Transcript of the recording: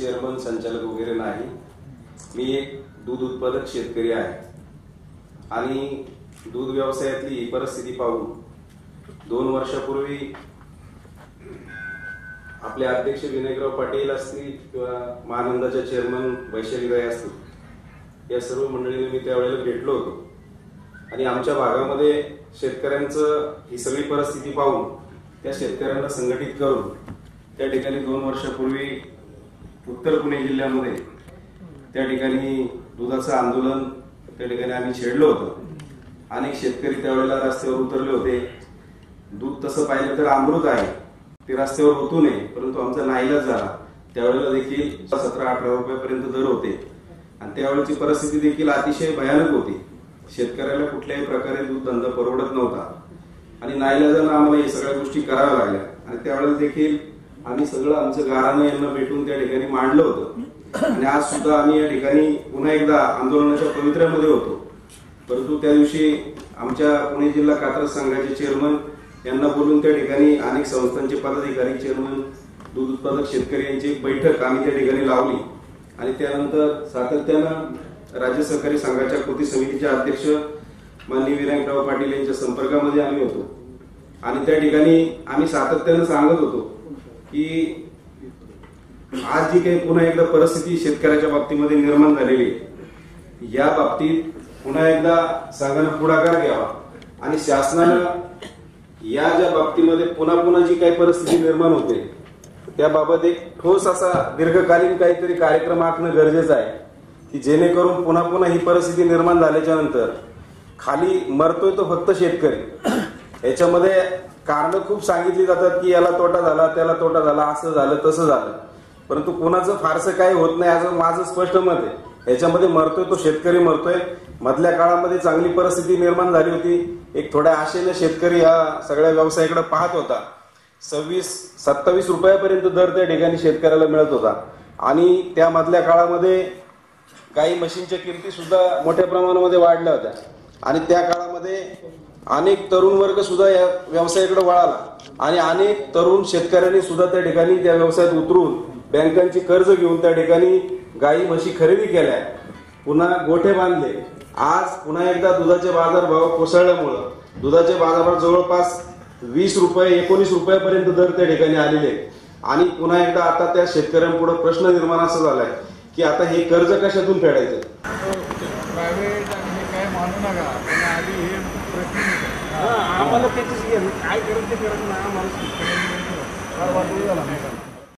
Chairman संचालक वगैरे नाही। मी एक दूध उत्पादक शेतकरी आहे आणि दूध व्यवसायातली ही परिस्थिती पाहून 2 वर्षापूर्वी आपले अध्यक्ष विनायकराव पाटील असतील किंवा महानंदाच्या चेअरमन वैशालीबाई असतील, या सर्व मंडळींनी मी त्यावेळेला भेटलो होतो आणि आमच्या भागामध्ये शेतकऱ्यांचं ही सगळी परिस्थिती पाहून त्या शेतकऱ्यांना संघटित करून त्या ठिकाणी 2 वर्षापूर्वी उत्तर पुणे जिल्ह्यामध्ये त्या ठिकाणी दुधाचं आंदोलन त्या ठिकाणी आम्ही छेडलो होतो। अनेक शेतकरी त्यावेळेला रस्त्यावर उतरले होते। दूध तसं पाहिलं तर अमृत आहे, ते रस्त्यावर होतू नये, परंतु आमचा नाईलाज झाला। त्यावेळेला देखील 17-18 रुपयापर्यंत दर होते आणि त्यावेळेची परिस्थिती देखील अतिशय भयानक होती। शेतकऱ्याला कुठल्याही प्रकारे दूध धंदा परवडत नव्हता आणि नाईलाजानं आम्हाला हे सगळ्या गोष्टी कराव्या लागल्या आणि त्यावेळेला देखील आम्ही सगळं आमचं गाराणं यांना भेटून त्या ठिकाणी मांडलं होतं आणि आज सुद्धा आम्ही या ठिकाणी पुन्हा एकदा आंदोलनाच्या पवित्र्यामध्ये होतो। परंतु त्या दिवशी आमच्या पुणे जिल्हा कात्रज संघाचे चेअरमन यांना बोलून त्या ठिकाणी अनेक संस्थांचे पदाधिकारी, चेअरमन, दूध उत्पादक शेतकरी यांची एक बैठक आम्ही त्या ठिकाणी लावली आणि त्यानंतर सातत्यानं राज्य सहकारी संघाच्या कृती समितीचे अध्यक्ष माननीय विनायकराव पाटील यांच्या संपर्कामध्ये आम्ही होतो आणि त्या ठिकाणी आम्ही सातत्यानं सांगत होतो की आज जी काही पुन्हा एकदा परिस्थिती शेतकऱ्याच्या बाबतीमध्ये निर्माण झालेली आहे, या बाबतीत पुन्हा एकदा संघानं पुढाकार घ्यावा आणि शासनानं या ज्या बाबतीमध्ये पुन्हा जी काही परिस्थिती निर्माण होते त्याबाबत एक ठोस असा दीर्घकालीन काहीतरी कार्यक्रम आखणं गरजेचं आहे की जेणेकरून पुन्हा ही परिस्थिती निर्माण झाल्याच्या नंतर खाली मरतोय तो फक्त शेतकरी। याच्यामध्ये कारण खूप सांगितली जातात की याला तोटा झाला, त्याला तोटा झाला, असं झालं तसं झालं, परंतु कुणाचं फारसं काही होत नाही असं माझं स्पष्ट मत आहे। याच्यामध्ये मरतोय तो शेतकरी मरतोय। मधल्या काळामध्ये चांगली परिस्थिती निर्माण झाली होती, एक थोड्या आशेने शेतकरी या सगळ्या व्यवसायाकडे पाहत होता। 26-27 रुपयापर्यंत दर त्या ठिकाणी शेतकऱ्याला मिळत होता आणि त्या मधल्या काळामध्ये काही मशीनच्या किमती सुद्धा मोठ्या प्रमाणामध्ये वाढल्या होत्या आणि त्या काळामध्ये अनेक तरुण वर्ग सुद्धा या व्यवसायाकडे वळाला आणि अनेक तरुण शेतकऱ्यांनी सुद्धा त्या ठिकाणी त्या व्यवसायात उतरून बँकांची कर्ज घेऊन त्या ठिकाणी गाई म्हशी खरेदी केल्या, पुन्हा गोठे बांधले। आज पुन्हा एकदा दुधाचे बाजारभाव कोसळल्यामुळं दुधाचे बाजारभाव जवळपास 20 रुपये 19 रुपयापर्यंत दर त्या ठिकाणी आलेले आणि पुन्हा एकदा आता त्या शेतकऱ्यांपुढे प्रश्न निर्माण असा झालाय की आता हे कर्ज कशातून फेडायचं। प्रायव्हेट आणि हे काय मानू नका, पण आधी हे प्रश्न आम्हाला त्याची काय करत ते करत नाही आम्हाला